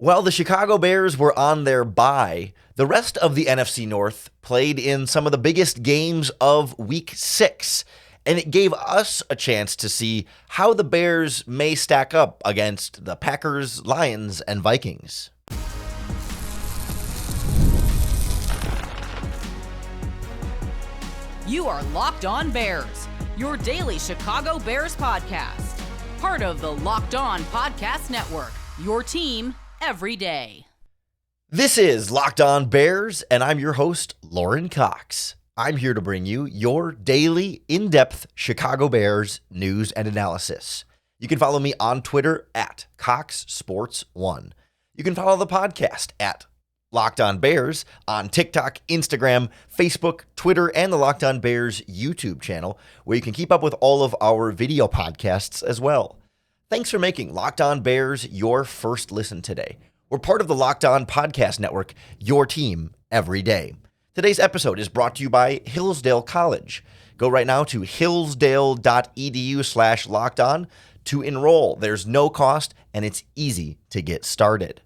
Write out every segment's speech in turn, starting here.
While the Chicago Bears were on their bye, the rest of the NFC North played in some of the biggest games of Week 6, and it gave us a chance to see how the Bears may stack up against the Packers, Lions, and Vikings. You are Locked On Bears, your daily Chicago Bears podcast. Part of the Locked On Podcast Network, your team every day. This is Locked On Bears, and I'm your host, Lauren Cox. I'm here to bring you your daily, in-depth Chicago Bears news and analysis. You can follow me on Twitter at CoxSports1. You can follow the podcast at Locked On Bears on TikTok, Instagram, Facebook, Twitter, and the Locked On Bears YouTube channel, where you can keep up with all of our video podcasts as well. Thanks for making Locked On Bears your first listen today. We're part of the Locked On Podcast Network, your team every day. Today's episode is brought to you by Hillsdale College. Go right now to hillsdale.edu/lockedon to enroll. There's no cost, and it's easy to get started.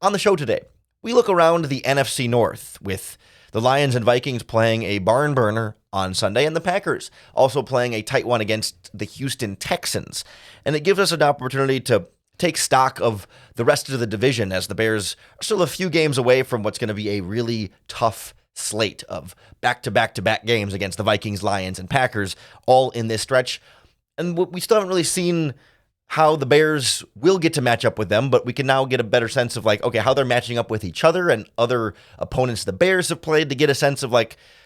On the show today, we look around the NFC North with the Lions and Vikings playing a barn burner on Sunday, and the Packers also playing a tight one against the Houston Texans. And it gives us an opportunity to take stock of the rest of the division, as the Bears are still a few games away from what's going to be a really tough slate of back-to-back-to-back games against the Vikings, Lions, and Packers, all in this stretch. And we still haven't really seen how the Bears will get to match up with them, but we can now get a better sense of how they're matching up with each other and other opponents the Bears have played, to get a sense of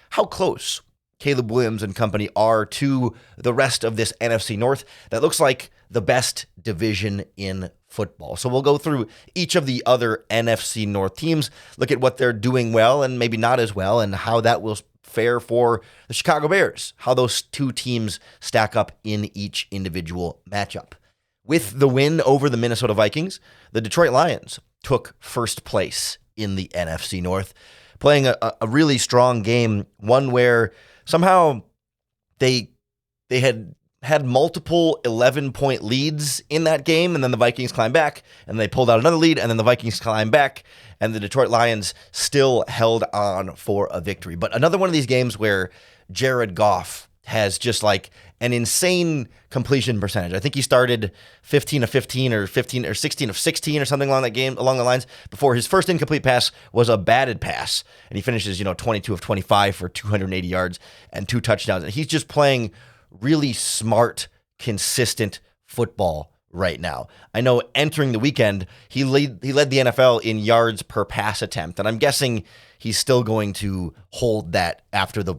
how close Caleb Williams and company are to the rest of this NFC North that looks like the best division in football. So we'll go through each of the other NFC North teams, look at what they're doing well and maybe not as well, and how that will fare for the Chicago Bears, how those two teams stack up in each individual matchup. With the win over the Minnesota Vikings, the Detroit Lions took first place in the NFC North, playing a really strong game, one where somehow they had multiple 11-point leads in that game, and then the Vikings climbed back, and they pulled out another lead, and then the Vikings climbed back, and the Detroit Lions still held on for a victory. But another one of these games where Jared Goff has just an insane completion percentage. I think he started 15 of 15 or 15 or 16 of 16 or something along the lines before his first incomplete pass was a batted pass, and he finishes 22 of 25 for 280 yards and 2 touchdowns. And he's just playing really smart, consistent football right now. I know entering the weekend, he led the NFL in yards per pass attempt, and I'm guessing he's still going to hold that after the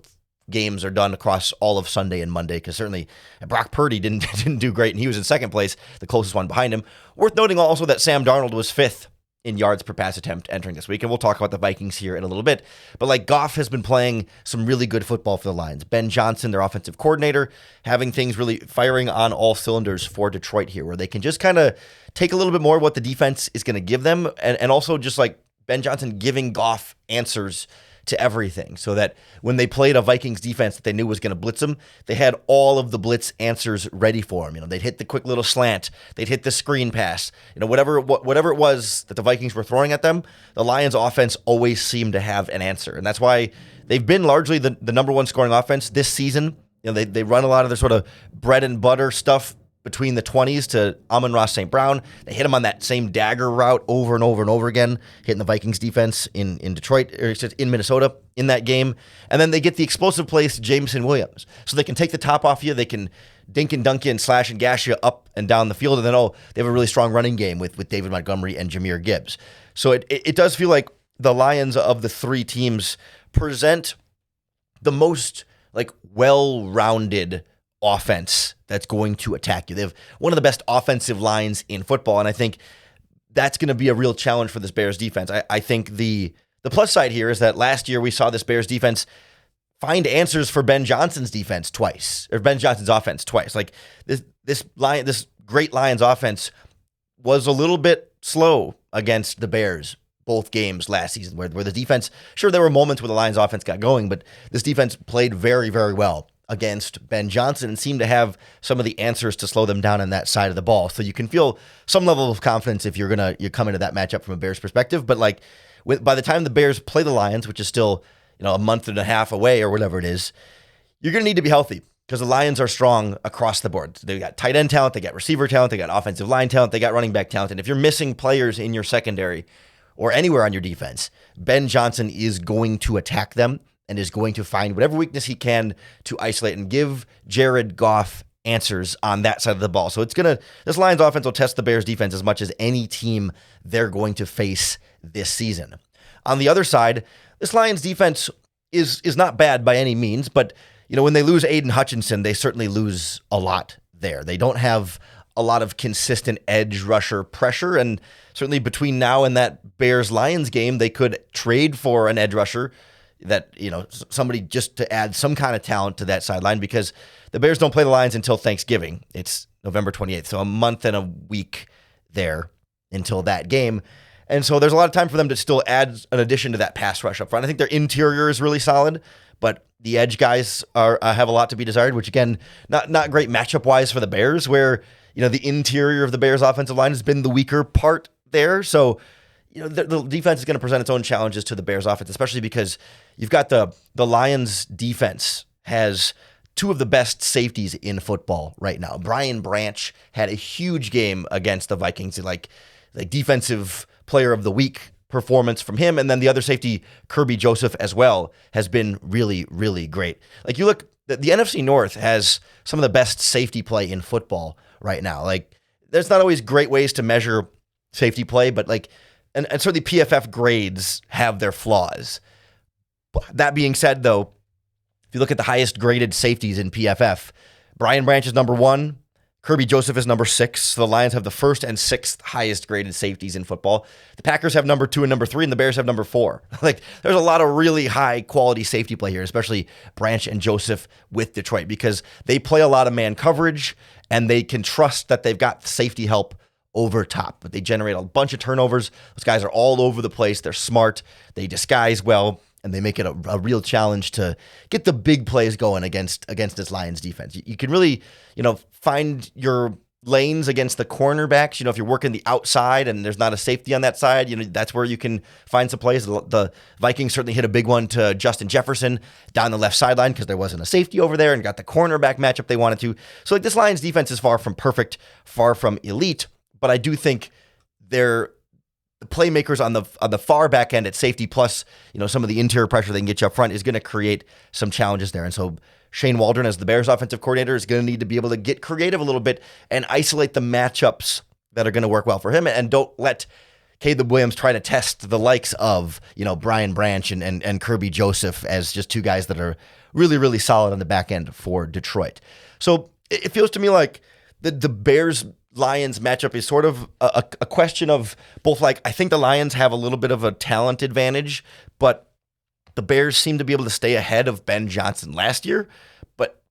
games are done across all of Sunday and Monday, because certainly Brock Purdy didn't do great, and he was in second place, the closest one behind him. Worth noting also that Sam Darnold was 5th in yards per pass attempt entering this week, and we'll talk about the Vikings here in a little bit. But Goff has been playing some really good football for the Lions. Ben Johnson, their offensive coordinator, having things really firing on all cylinders for Detroit here, where they can just kind of take a little bit more of what the defense is going to give them, and also just Ben Johnson giving Goff answers to everything, so that when they played a Vikings defense that they knew was going to blitz them, they had all of the blitz answers ready for them. They'd hit the quick little slant, they'd hit the screen pass, whatever it was that the Vikings were throwing at them, the Lions offense always seemed to have an answer. And that's why they've been largely the number one scoring offense this season. They run a lot of their sort of bread and butter stuff between the 20s to Amon-Ra St. Brown. They hit him on that same dagger route over and over and over again, hitting the Vikings defense in Detroit, or in Minnesota in that game. And then they get the explosive plays to Jameson Williams. So they can take the top off you, they can dink and dunk you and slash and gash you up and down the field. And then, they have a really strong running game with David Montgomery and Jahmyr Gibbs. So it does feel like the Lions of the three teams present the most well-rounded offense that's going to attack you. They have one of the best offensive lines in football, and I think that's going to be a real challenge for this Bears defense. I think the plus side here is that last year we saw this Bears defense find answers for Ben Johnson's offense twice. This great Lions offense was a little bit slow against the Bears both games last season, where the defense, sure, there were moments where the Lions offense got going, but this defense played very, very well against Ben Johnson and seem to have some of the answers to slow them down on that side of the ball. So you can feel some level of confidence if you come into that matchup from a Bears perspective. But like by the time the Bears play the Lions, which is still a month and a half away or whatever it is, you're going to need to be healthy because the Lions are strong across the board. They've got tight end talent, they got receiver talent, they got offensive line talent, they got running back talent. And if you're missing players in your secondary or anywhere on your defense, Ben Johnson is going to attack them and is going to find whatever weakness he can to isolate and give Jared Goff answers on that side of the ball. So this Lions offense will test the Bears defense as much as any team they're going to face this season. On the other side, this Lions defense is not bad by any means, but when they lose Aiden Hutchinson, they certainly lose a lot there. They don't have a lot of consistent edge rusher pressure, and certainly between now and that Bears-Lions game, they could trade for an edge rusher that, somebody just to add some kind of talent to that sideline, because the Bears don't play the Lions until Thanksgiving. It's November 28th, so a month and a week there until that game. And so there's a lot of time for them to still add an addition to that pass rush up front. I think their interior is really solid, but the edge guys have a lot to be desired, which again, not great matchup-wise for the Bears, where, the interior of the Bears offensive line has been the weaker part there. So, the defense is going to present its own challenges to the Bears offense, especially because you've got the Lions defense has two of the best safeties in football right now. Brian Branch had a huge game against the Vikings, like defensive player of the week performance from him. And then the other safety, Kirby Joseph, as well, has been really, really great. Like you look, the NFC North has some of the best safety play in football right now. Like there's not always great ways to measure safety play, but and certainly PFF grades have their flaws. That being said, though, if you look at the highest graded safeties in PFF, Brian Branch is number 1. Kirby Joseph is number 6. So the Lions have the 1st and 6th highest graded safeties in football. The Packers have number 2 and number 3, and the Bears have number 4. There's a lot of really high quality safety play here, especially Branch and Joseph with Detroit, because they play a lot of man coverage and they can trust that they've got safety help over top. But they generate a bunch of turnovers. Those guys are all over the place. They're smart. They disguise well, and they make it a real challenge to get the big plays going against this Lions defense. You can really, find your lanes against the cornerbacks. If you're working the outside and there's not a safety on that side, that's where you can find some plays. The Vikings certainly hit a big one to Justin Jefferson down the left sideline because there wasn't a safety over there, and got the cornerback matchup they wanted to. So this Lions defense is far from perfect, far from elite, but I do think they're the playmakers on the far back end at safety, plus some of the interior pressure they can get you up front, is going to create some challenges there. And so Shane Waldron, as the Bears offensive coordinator, is going to need to be able to get creative a little bit and isolate the matchups that are going to work well for him, and don't let Caleb Williams try to test the likes of Brian Branch and Kirby Joseph as just two guys that are really, really solid on the back end for Detroit. So it feels to me like the Bears Lions matchup is sort of a question of both, I think the Lions have a little bit of a talent advantage, but the Bears seem to be able to stay ahead of Ben Johnson last year. But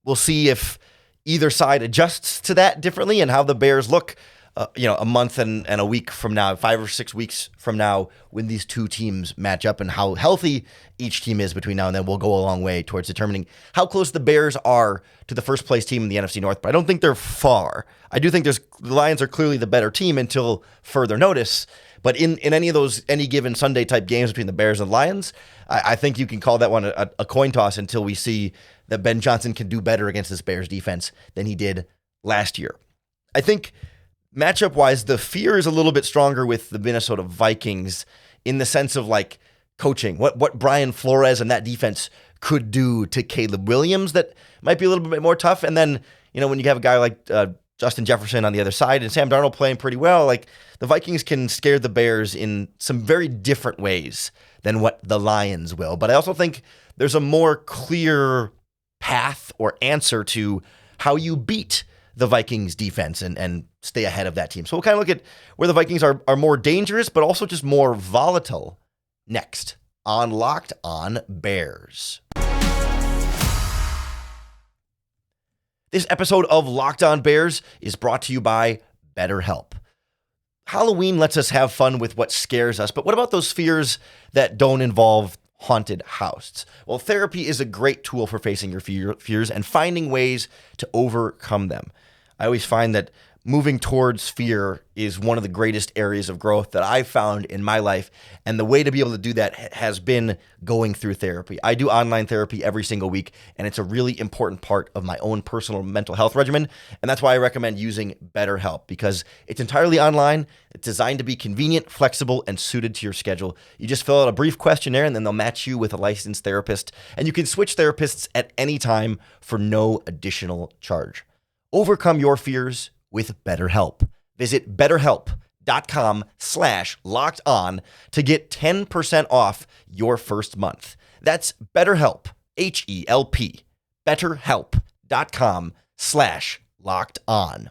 we'll see if either side adjusts to that differently and how the Bears look, a month and a week from now, 5 or 6 weeks from now, when these two teams match up, and how healthy each team is between now and then will go a long way towards determining how close the Bears are to the first place team in the NFC North. But I don't think they're far. I do think the Lions are clearly the better team until further notice. But in any given Sunday type games between the Bears and Lions, I think you can call that one a coin toss until we see that Ben Johnson can do better against this Bears defense than he did last year. I think matchup-wise, the fear is a little bit stronger with the Minnesota Vikings in the sense of coaching. What Brian Flores and that defense could do to Caleb Williams that might be a little bit more tough. And then, when you have a guy like Justin Jefferson on the other side and Sam Darnold playing pretty well, the Vikings can scare the Bears in some very different ways than what the Lions will. But I also think there's a more clear path or answer to how you beat the Vikings defense and stay ahead of that team. So we'll kind of look at where the Vikings are more dangerous, but also just more volatile next on Locked On Bears. This episode of Locked On Bears is brought to you by BetterHelp. Halloween lets us have fun with what scares us, but what about those fears that don't involve haunted house. Well, therapy is a great tool for facing your fears and finding ways to overcome them. I always find that moving towards fear is one of the greatest areas of growth that I've found in my life. And the way to be able to do that has been going through therapy. I do online therapy every single week, and it's a really important part of my own personal mental health regimen. And that's why I recommend using BetterHelp, because it's entirely online. It's designed to be convenient, flexible, and suited to your schedule. You just fill out a brief questionnaire, and then they'll match you with a licensed therapist. And you can switch therapists at any time for no additional charge. Overcome your fears with BetterHelp. Visit BetterHelp.com/lockedon to get 10% off your first month. That's BetterHelp, H-E-L-P, BetterHelp.com/lockedon.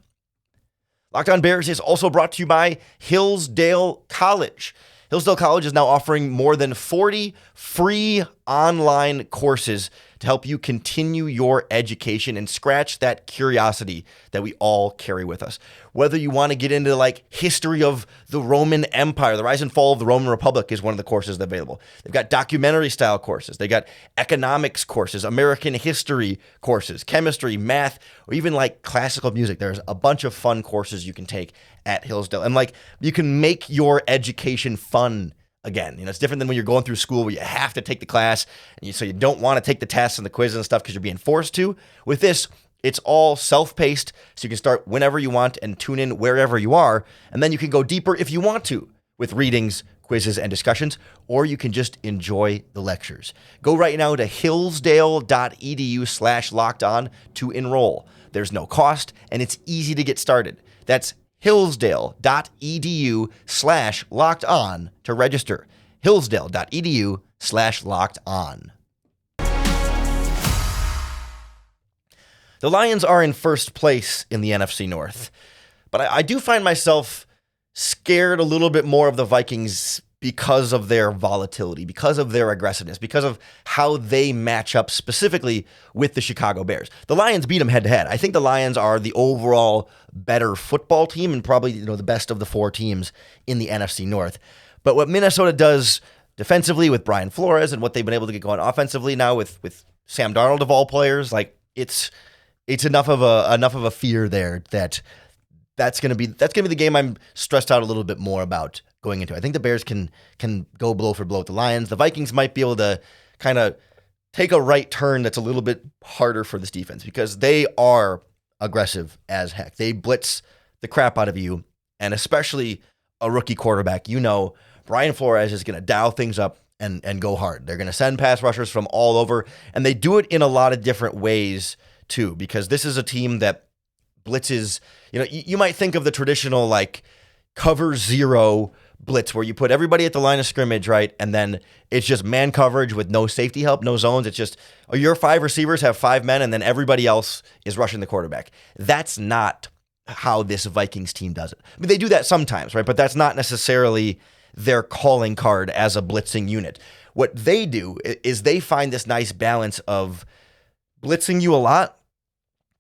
Locked On Bears is also brought to you by Hillsdale College. Hillsdale College is now offering more than 40 free online courses to help you continue your education and scratch that curiosity that we all carry with us. Whether you want to get into like history of the Roman Empire, the rise and fall of the Roman Republic is one of the courses that's available. They've got documentary style courses. They got economics courses, American history courses, chemistry, math, or even like classical music. There's a bunch of fun courses you can take at Hillsdale. And like you can make your education fun again. It's different than when you're going through school where you have to take the class and so you don't want to take the tests and the quizzes and stuff because you're being forced to. With this, it's all self-paced, so you can start whenever you want and tune in wherever you are, and then you can go deeper if you want to with readings, quizzes, and discussions, or you can just enjoy the lectures. Go right now to hillsdale.edu/lockedon to enroll. There's no cost, and it's easy to get started. That's hillsdale.edu/lockedon to register. hillsdale.edu/lockedon. The Lions are in first place in the NFC North, but I do find myself scared a little bit more of the Vikings because of their volatility, because of their aggressiveness, because of how they match up specifically with the Chicago Bears. The Lions beat them head-to-head. I think the Lions are the overall better football team and probably the best of the four teams in the NFC North. But what Minnesota does defensively with Brian Flores and what they've been able to get going offensively now with Sam Darnold of all players, like it's enough of a fear there that's going to be the game I'm stressed out a little bit more about going into. I think the Bears can go blow for blow with the Lions. The Vikings might be able to kind of take a right turn that's a little bit harder for this defense because they are aggressive as heck. They blitz the crap out of you, and especially a rookie quarterback. Brian Flores is going to dial things up and go hard. They're going to send pass rushers from all over, and they do it in a lot of different ways too, because this is a team that blitzes. You might think of the traditional like cover zero blitz where you put everybody at the line of scrimmage, right? And then it's just man coverage with no safety help, no zones. It's just your five receivers have five men and then everybody else is rushing the quarterback. That's not how this Vikings team does it. I mean, they do that sometimes, right? But that's not necessarily their calling card as a blitzing unit. What they do is they find this nice balance of blitzing you a lot,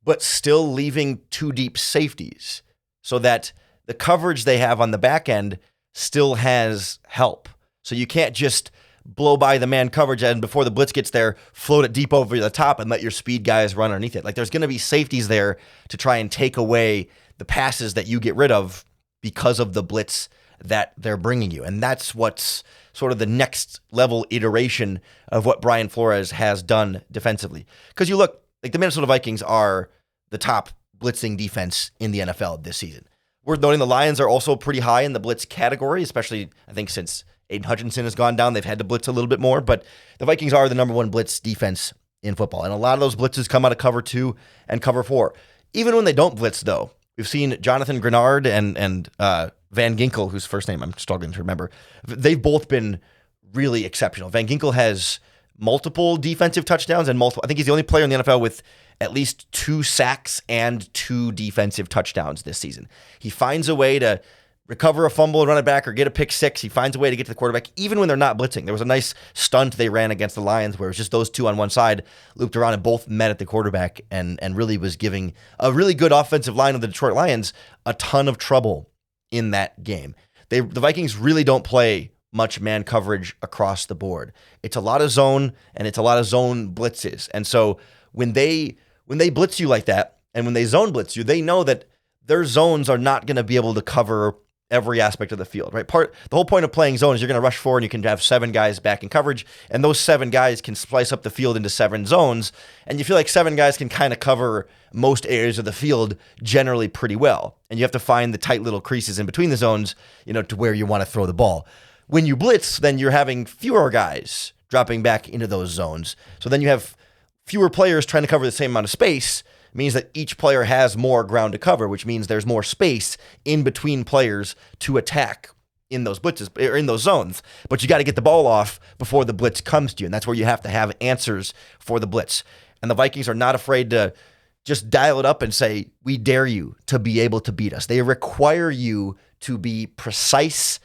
but still leaving two deep safeties so that the coverage they have on the back end still has help. So you can't just blow by the man coverage and before the blitz gets there, float it deep over the top and let your speed guys run underneath it. Like there's going to be safeties there to try and take away the passes that you get rid of because of the blitz that they're bringing you. And that's what's sort of the next level iteration of what Brian Flores has done defensively. Because you look, like the Minnesota Vikings are the top blitzing defense in the NFL this season. Worth noting, the Lions are also pretty high in the blitz category, especially, I think, since Aiden Hutchinson has gone down. They've had to blitz a little bit more, but the Vikings are the number one blitz defense in football. And a lot of those blitzes come out of cover 2 and cover 4. Even when they don't blitz, though, we've seen Jonathan Grenard and Van Ginkel, whose first name I'm struggling to remember. They've both been really exceptional. Van Ginkel has multiple defensive touchdowns and multiple. I think he's the only player in the NFL with at least 2 sacks and 2 defensive touchdowns this season. He finds a way to recover a fumble and run it back or get a pick six. He finds a way to get to the quarterback, even when they're not blitzing. There was a nice stunt they ran against the Lions where it was just those two on one side, looped around and both met at the quarterback and really was giving a really good offensive line of the Detroit Lions a ton of trouble in that game. The Vikings really don't play much man coverage across the board. It's a lot of zone, and it's a lot of zone blitzes. And so when they blitz you like that, and when they zone blitz you, they know that their zones are not going to be able to cover every aspect of the field, right? The whole point of playing zone is you're going to rush forward and you can have 7 guys back in coverage, and those 7 guys can splice up the field into 7 zones, and you feel like 7 guys can kind of cover most areas of the field generally pretty well. And you have to find the tight little creases in between the zones, to where you want to throw the ball. When you blitz, then you're having fewer guys dropping back into those zones. So then you have fewer players trying to cover the same amount of space. It means that each player has more ground to cover, which means there's more space in between players to attack in those blitzes or in those zones. But you got to get the ball off before the blitz comes to you, and that's where you have to have answers for the blitz. And the Vikings are not afraid to just dial it up and say, we dare you to be able to beat us. They require you to be precise,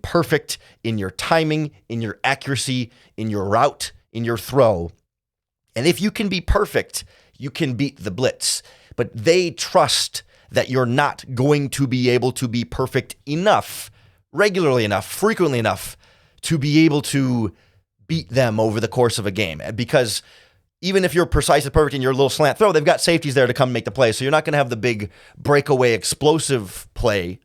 perfect in your timing, in your accuracy, in your route, in your throw. And if you can be perfect, you can beat the blitz. But they trust that you're not going to be able to be perfect enough, regularly enough, frequently enough to be able to beat them over the course of a game. Because even if you're precise and perfect in your little slant throw, they've got safeties there to come make the play. So you're not going to have the big breakaway explosive play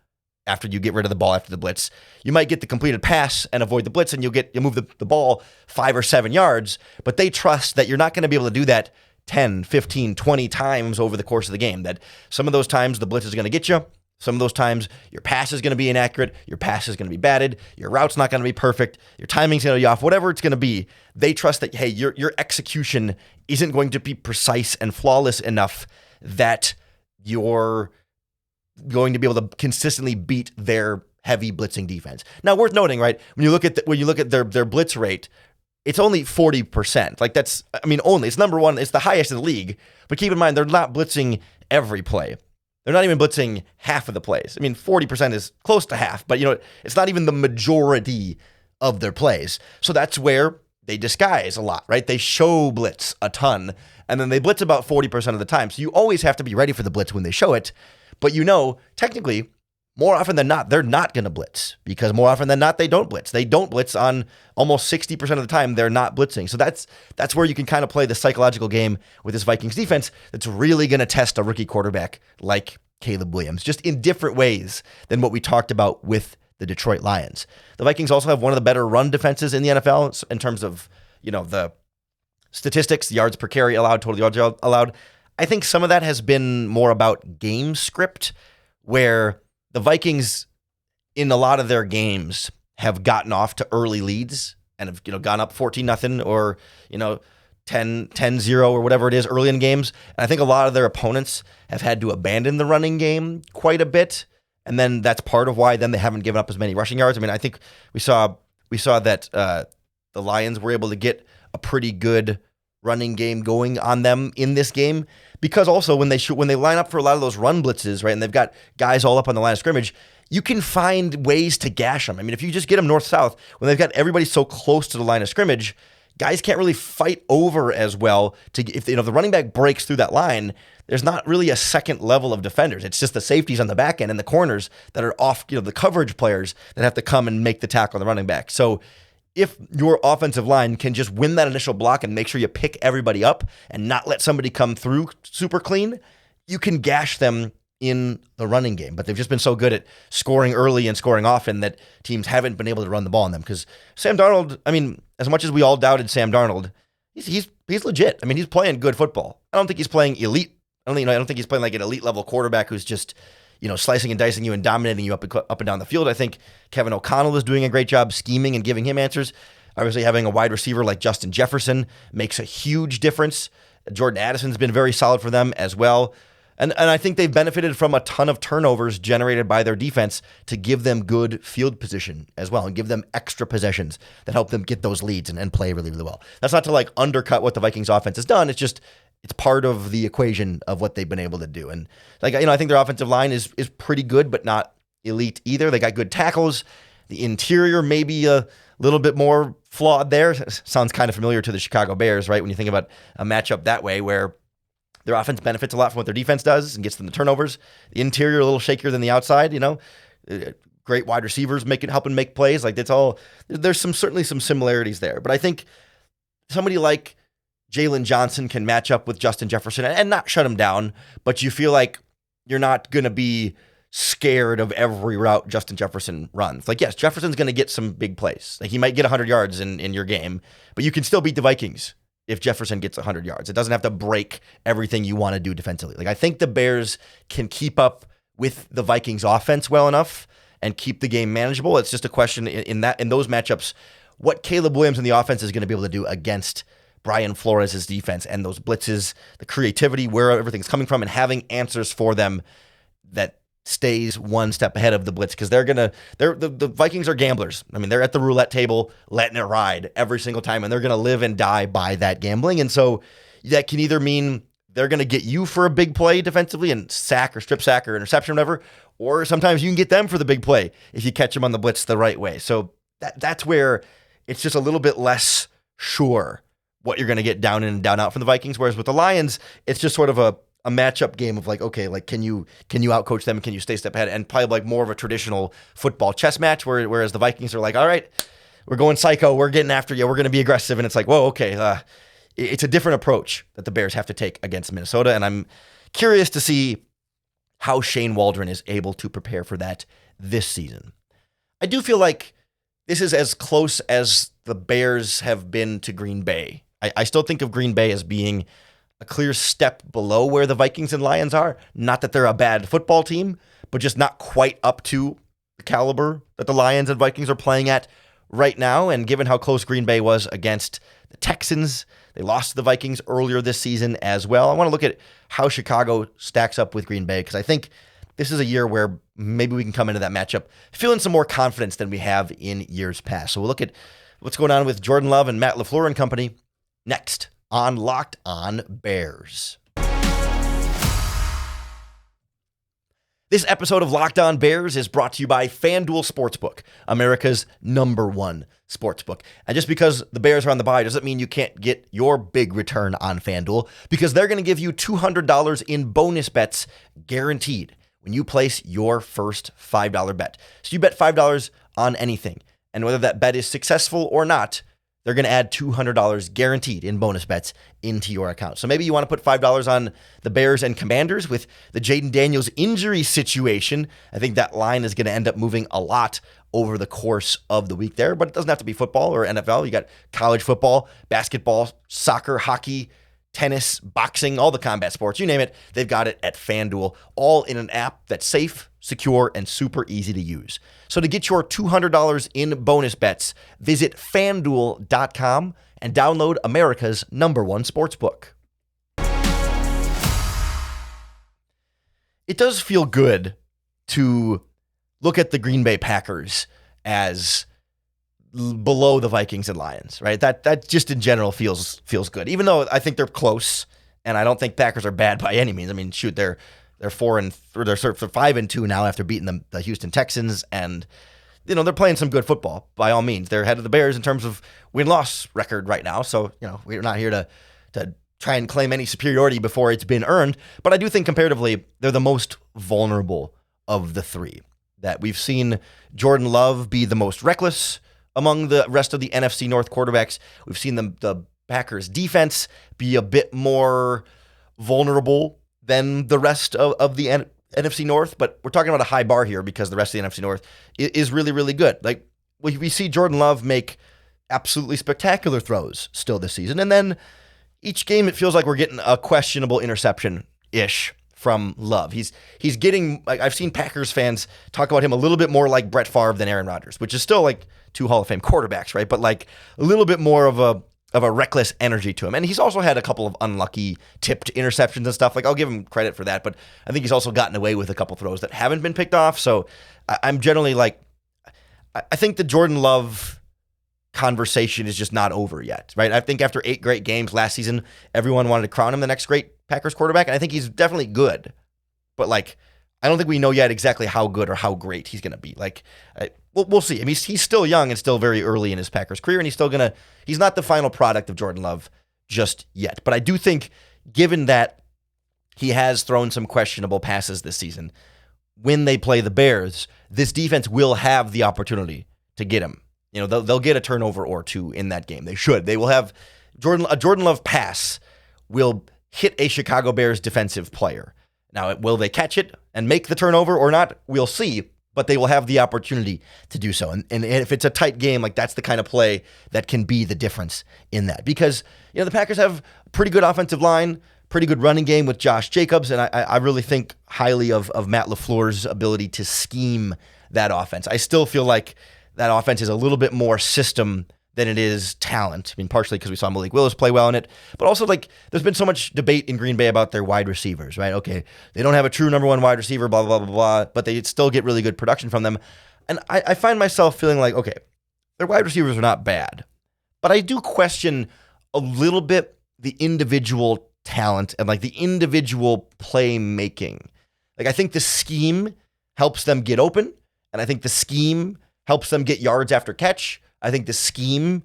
after you get rid of the ball after the blitz. You might get the completed pass and avoid the blitz, and you'll move the ball 5 or 7 yards, but they trust that you're not going to be able to do that 10, 15, 20 times over the course of the game. That some of those times the blitz is going to get you. Some of those times your pass is going to be inaccurate, your pass is going to be batted, your route's not going to be perfect, your timing's going to be off, whatever it's going to be. They trust that, hey, your execution isn't going to be precise and flawless enough that you're going to be able to consistently beat their heavy blitzing defense. Now, worth noting, right? When you look at their blitz rate, it's only 40%. Like it's number one. It's the highest in the league. But keep in mind, they're not blitzing every play. They're not even blitzing half of the plays. 40% is close to half, but it's not even the majority of their plays. So that's where they disguise a lot, right? They show blitz a ton, and then they blitz about 40% of the time. So you always have to be ready for the blitz when they show it. But technically, more often than not, they're not going to blitz, because more often than not, they don't blitz. They don't blitz on almost 60% of the time. They're not blitzing. So that's where you can kind of play the psychological game with this Vikings defense that's really going to test a rookie quarterback like Caleb Williams, just in different ways than what we talked about with the Detroit Lions. The Vikings also have one of the better run defenses in the NFL in terms of, the statistics, yards per carry allowed, total yards allowed. I think some of that has been more about game script, where the Vikings in a lot of their games have gotten off to early leads and have gone up 14-0 or 10-0 or whatever it is early in games. And I think a lot of their opponents have had to abandon the running game quite a bit. And then that's part of why then they haven't given up as many rushing yards. I think we saw that the Lions were able to get a pretty good running game going on them in this game, because also when they line up for a lot of those run blitzes, right, and they've got guys all up on the line of scrimmage, you can find ways to gash them. If you just get them north-south, when they've got everybody so close to the line of scrimmage, guys can't really fight over as well. If the running back breaks through that line, there's not really a second level of defenders. It's just the safeties on the back end and the corners that are off, the coverage players that have to come and make the tackle on the running back. So if your offensive line can just win that initial block and make sure you pick everybody up and not let somebody come through super clean, you can gash them in the running game. But they've just been so good at scoring early and scoring often that teams haven't been able to run the ball on them. Because Sam Darnold, as much as we all doubted Sam Darnold, he's legit. He's playing good football. I don't think he's playing elite. I don't think he's playing like an elite level quarterback who's just slicing and dicing you and dominating you up and down the field. I think Kevin O'Connell is doing a great job scheming and giving him answers. Obviously, having a wide receiver like Justin Jefferson makes a huge difference. Jordan Addison's been very solid for them as well. And I think they've benefited from a ton of turnovers generated by their defense to give them good field position as well and give them extra possessions that help them get those leads and play really, really well. That's not to undercut what the Vikings offense has done. It's part of the equation of what they've been able to do. And I think their offensive line is pretty good, but not elite either. They got good tackles. The interior may be a little bit more flawed there. Sounds kind of familiar to the Chicago Bears, right? When you think about a matchup that way, where their offense benefits a lot from what their defense does and gets them the turnovers. The interior a little shakier than the outside, great wide receivers helping make plays. Like there's certainly some similarities there. But I think somebody like Jalen Johnson can match up with Justin Jefferson and not shut him down, but you feel like you're not going to be scared of every route Justin Jefferson runs. Like, yes, Jefferson's going to get some big plays. Like, he might get 100 yards in your game, but you can still beat the Vikings if Jefferson gets 100 yards. It doesn't have to break everything you want to do defensively. Like, I think the Bears can keep up with the Vikings offense well enough and keep the game manageable. It's just a question in those matchups, what Caleb Williams and the offense is going to be able to do against Brian Flores' defense and those blitzes, the creativity, where everything's coming from, and having answers for them that stays one step ahead of the blitz, because the Vikings are gamblers. I mean, they're at the roulette table letting it ride every single time, and they're going to live and die by that gambling. And so that can either mean they're going to get you for a big play defensively and sack or strip sack or interception or whatever, or sometimes you can get them for the big play if you catch them on the blitz the right way. So that's where it's just a little bit less sure what you're going to get down in and down out from the Vikings. Whereas with the Lions, it's just sort of a matchup game of like, okay, like can you outcoach them? Can you stay a step ahead? And probably like more of a traditional football chess match, whereas the Vikings are like, all right, we're going psycho, we're getting after you, we're going to be aggressive. And it's like, whoa, okay, it's a different approach that the Bears have to take against Minnesota. And I'm curious to see how Shane Waldron is able to prepare for that this season. I do feel like this is as close as the Bears have been to Green Bay. I still think of Green Bay as being a clear step below where the Vikings and Lions are. Not that they're a bad football team, but just not quite up to the caliber that the Lions and Vikings are playing at right now. And given how close Green Bay was against the Texans, they lost to the Vikings earlier this season as well. I want to look at how Chicago stacks up with Green Bay, because I think this is a year where maybe we can come into that matchup feeling some more confidence than we have in years past. So we'll look at what's going on with Jordan Love and Matt LaFleur and company next on Locked On Bears. This episode of Locked On Bears is brought to you by FanDuel Sportsbook, America's #1 sportsbook. And just because the Bears are on the bye doesn't mean you can't get your big return on FanDuel, because they're going to give you $200 in bonus bets guaranteed when you place your first $5 bet. So you bet $5 on anything, and whether that bet is successful or not, they're going to add $200 guaranteed in bonus bets into your account. So maybe you want to put $5 on the Bears and Commanders with the Jaden Daniels injury situation. I think that line is going to end up moving a lot over the course of the week there, but it doesn't have to be football or NFL. You got college football, basketball, soccer, hockey, tennis, boxing, all the combat sports, you name it, they've got it at FanDuel, all in an app that's safe, secure, and super easy to use. So to get your $200 in bonus bets, visit FanDuel.com and download America's #1 sportsbook. It does feel good to look at the Green Bay Packers as below the Vikings and Lions, right? That just in general feels good, even though I think they're close, and I don't think Packers are bad by any means. I mean, shoot, they're 5-2 now after beating the Houston Texans, and they're playing some good football by all means. They're ahead of the Bears in terms of win-loss record right now, so we're not here to try and claim any superiority before it's been earned. But I do think comparatively they're the most vulnerable of the three. That we've seen Jordan Love be the most reckless among the rest of the NFC North quarterbacks. We've seen the Packers defense be a bit more vulnerable than the rest of the NFC North, but we're talking about a high bar here because the rest of the NFC North is really, really good. Like, we see Jordan Love make absolutely spectacular throws still this season, and then each game it feels like we're getting a questionable interception-ish from Love. He's getting, like, I've seen Packers fans talk about him a little bit more like Brett Favre than Aaron Rodgers, which is still like two Hall of Fame quarterbacks, right? But like a little bit more of a reckless energy to him. And he's also had a couple of unlucky tipped interceptions and stuff. Like, I'll give him credit for that, but I think he's also gotten away with a couple throws that haven't been picked off. So I'm generally like, I think the Jordan Love conversation is just not over yet, right? I think after 8 great games last season, everyone wanted to crown him the next great Packers quarterback, and I think he's definitely good. But like, I don't think we know yet exactly how good or how great he's going to be. Like, we'll see. I mean, he's still young and still very early in his Packers career, and he's not the final product of Jordan Love just yet. But I do think, given that he has thrown some questionable passes this season, when they play the Bears, this defense will have the opportunity to get him. They'll get a turnover or two in that game. They should. They will have a Jordan Love pass will hit a Chicago Bears defensive player. Now, will they catch it and make the turnover or not? We'll see, but they will have the opportunity to do so. And if it's a tight game, like that's the kind of play that can be the difference in that. Because, the Packers have a pretty good offensive line, pretty good running game with Josh Jacobs, and I really think highly of Matt LaFleur's ability to scheme that offense. I still feel like that offense is a little bit more system than it is talent. I mean, partially because we saw Malik Willis play well in it, but also like there's been so much debate in Green Bay about their wide receivers, right? Okay, they don't have a true number one wide receiver, blah, blah, blah, blah, blah, but they still get really good production from them. And I find myself feeling like, okay, their wide receivers are not bad, but I do question a little bit the individual talent and like the individual playmaking. Like I think the scheme helps them get open, and I think the scheme helps them get yards after catch. I think the scheme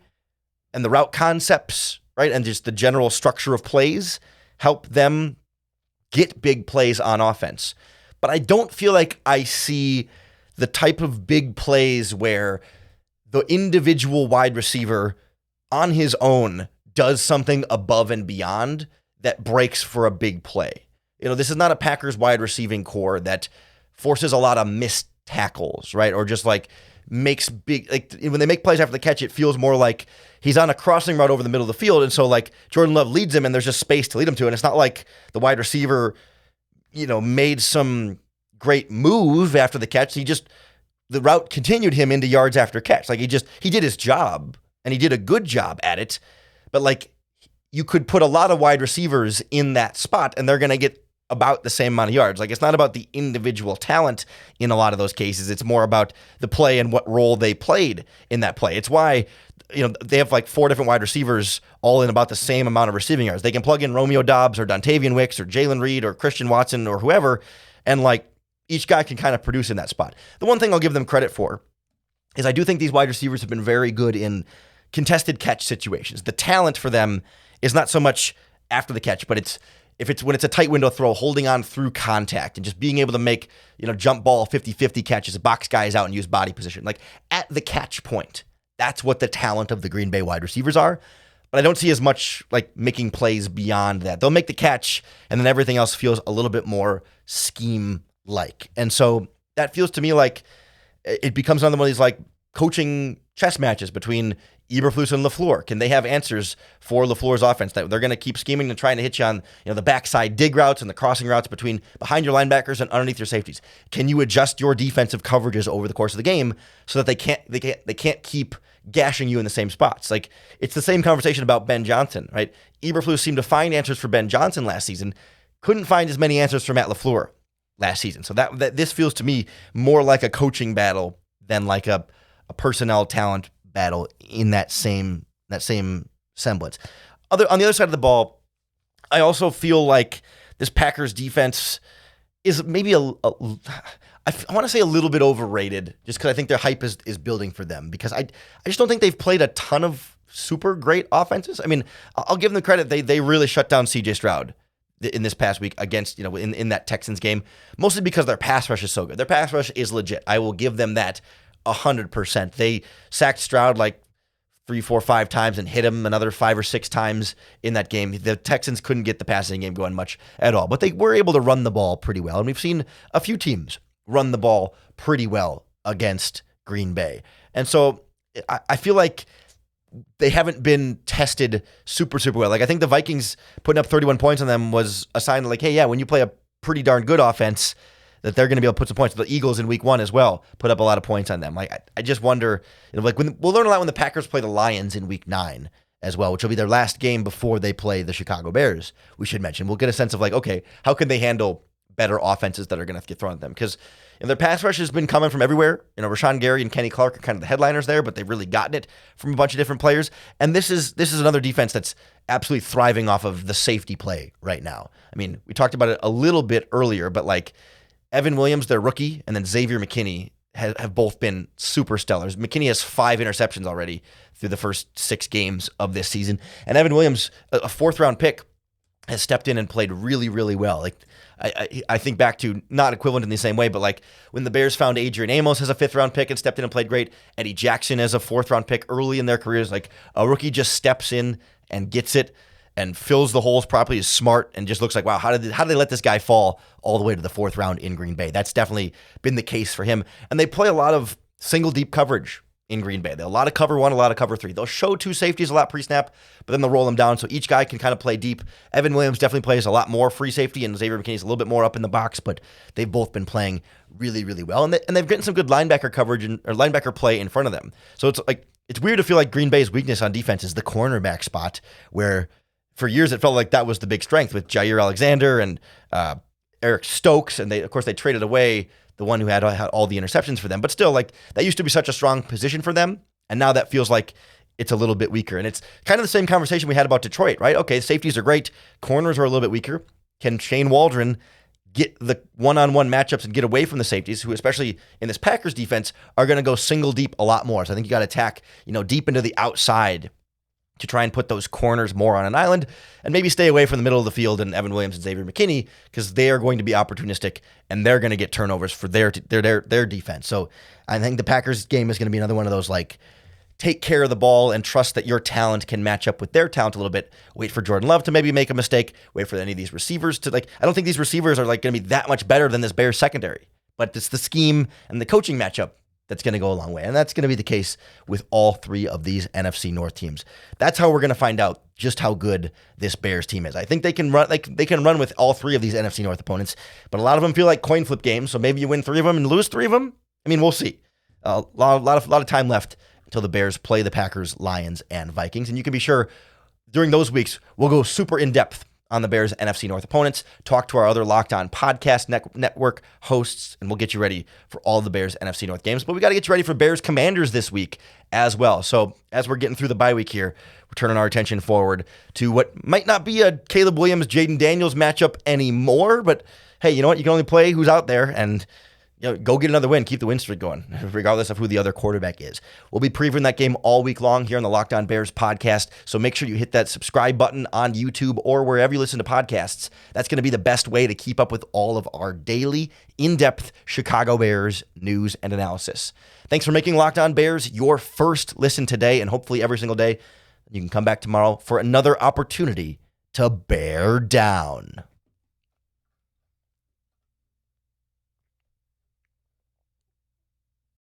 and the route concepts, right, and just the general structure of plays help them get big plays on offense. But I don't feel like I see the type of big plays where the individual wide receiver on his own does something above and beyond that breaks for a big play. This is not a Packers wide receiving core that forces a lot of missed tackles, right, or just like makes big, like when they make plays after the catch, it feels more like he's on a crossing route over the middle of the field. And so like Jordan Love leads him and there's just space to lead him to. And it's not like the wide receiver, made some great move after the catch. The route continued him into yards after catch. Like he did his job and he did a good job at it. But like you could put a lot of wide receivers in that spot and they're going to get about the same amount of yards. Like it's not about the individual talent in a lot of those cases. It's more about the play and what role they played in that play. It's why, they have like 4 different wide receivers all in about the same amount of receiving yards. They can plug in Romeo Doubs or Dontavian Wicks or Jalen Reed or Christian Watson or whoever, and like each guy can kind of produce in that spot. The one thing I'll give them credit for is I do think these wide receivers have been very good in contested catch situations. The talent for them is not so much after the catch, but when it's a tight window throw, holding on through contact and just being able to make, jump ball 50-50 catches, box guys out and use body position. Like at the catch point, that's what the talent of the Green Bay wide receivers are. But I don't see as much like making plays beyond that. They'll make the catch and then everything else feels a little bit more scheme-like. And so that feels to me like it becomes another one of these like coaching chess matches between Eberflus and LaFleur. Can they have answers for LaFleur's offense that they're going to keep scheming and trying to hit you on, the backside dig routes and the crossing routes behind your linebackers and underneath your safeties? Can you adjust your defensive coverages over the course of the game so that they can't keep gashing you in the same spots? Like it's the same conversation about Ben Johnson, right? Eberflus seemed to find answers for Ben Johnson last season, couldn't find as many answers for Matt LaFleur last season. So that this feels to me more like a coaching battle than like a personnel talent battle in that same semblance. On the other side of the ball, I also feel like this Packers defense is maybe I want to say a little bit overrated, just because I think their hype is building for them. Because I just don't think they've played a ton of super great offenses. I mean, I'll give them credit; they really shut down C.J. Stroud in this past week against in that Texans game, mostly because their pass rush is so good. Their pass rush is legit. I will give them that 100%. They sacked Stroud like 3, 4, 5 times and hit him another 5 or 6 times in that game. The Texans couldn't get the passing game going much at all, but they were able to run the ball pretty well. And we've seen a few teams run the ball pretty well against Green Bay. And so I feel like they haven't been tested super, super well. Like I think the Vikings putting up 31 points on them was a sign like, hey, yeah, when you play a pretty darn good offense, that they're going to be able to put some points. The Eagles in week 1 as well put up a lot of points on them. Like I just wonder, like we'll learn a lot when the Packers play the Lions in week 9 as well, which will be their last game before they play the Chicago Bears, we should mention. We'll get a sense of like, okay, how can they handle better offenses that are going to get thrown at them? Because their pass rush has been coming from everywhere. Rashawn Gary and Kenny Clark are kind of the headliners there, but they've really gotten it from a bunch of different players. And this is another defense that's absolutely thriving off of the safety play right now. I mean, we talked about it a little bit earlier, but like Evan Williams, their rookie, and then Xavier McKinney have both been super stellars. McKinney has 5 interceptions already through the first 6 games of this season. And Evan Williams, a 4th-round pick, has stepped in and played really, really well. Like I think back to, not equivalent in the same way, but like when the Bears found Adrian Amos as a 5th-round pick and stepped in and played great, Eddie Jackson as a 4th-round pick early in their careers, like a rookie just steps in and gets it and fills the holes properly, is smart, and just looks like, wow, how did they let this guy fall all the way to the 4th round in Green Bay? That's definitely been the case for him. And they play a lot of single deep coverage in Green Bay. They'll a lot of cover 1, a lot of cover 3. They'll show 2 safeties a lot pre-snap, but then they'll roll them down so each guy can kind of play deep. Evan Williams definitely plays a lot more free safety, and Xavier McKinney's a little bit more up in the box, but they've both been playing really, really well. And they've gotten some good linebacker coverage or linebacker play in front of them. So it's weird to feel like Green Bay's weakness on defense is the cornerback spot, where for years it felt like that was the big strength with Jair Alexander and Eric Stokes, and of course they traded away the one who had all the interceptions for them. But still, like, that used to be such a strong position for them, and now that feels like it's a little bit weaker. And it's kind of the same conversation we had about Detroit, right? Okay, safeties are great. Corners are a little bit weaker. Can Shane Waldron get the one-on-one matchups and get away from the safeties, who, especially in this Packers defense, are going to go single deep a lot more? So I think you got to attack, deep into the outside to try and put those corners more on an island, and maybe stay away from the middle of the field and Evan Williams and Xavier McKinney, because they are going to be opportunistic and they're going to get turnovers for their defense. So I think the Packers game is going to be another one of those, like, take care of the ball and trust that your talent can match up with their talent a little bit. Wait for Jordan Love to maybe make a mistake. Wait for any of these receivers to, like, I don't think these receivers are like going to be that much better than this Bears secondary, but it's the scheme and the coaching matchup that's going to go a long way. And that's going to be the case with all 3 of these NFC North teams. That's how we're going to find out just how good this Bears team is. I think they can run, they can run with all 3 of these NFC North opponents, but a lot of them feel like coin flip games. So maybe you win 3 of them and lose 3 of them. I mean, we'll see. A lot of time left until the Bears play the Packers, Lions, and Vikings. And you can be sure during those weeks, we'll go super in depth on the Bears' NFC North opponents, talk to our other Locked On podcast network hosts, and we'll get you ready for all the Bears' NFC North games. But we got to get you ready for Bears Commanders this week as well. So as we're getting through the bye week here, we're turning our attention forward to what might not be a Caleb Williams, Jaden Daniels matchup anymore, but hey, you know what? You can only play who's out there, and go get another win. Keep the win streak going, regardless of who the other quarterback is. We'll be previewing that game all week long here on the Locked On Bears podcast, so make sure you hit that subscribe button on YouTube or wherever you listen to podcasts. That's going to be the best way to keep up with all of our daily, in-depth Chicago Bears news and analysis. Thanks for making Locked On Bears your first listen today, and hopefully every single day. You can come back tomorrow for another opportunity to bear down.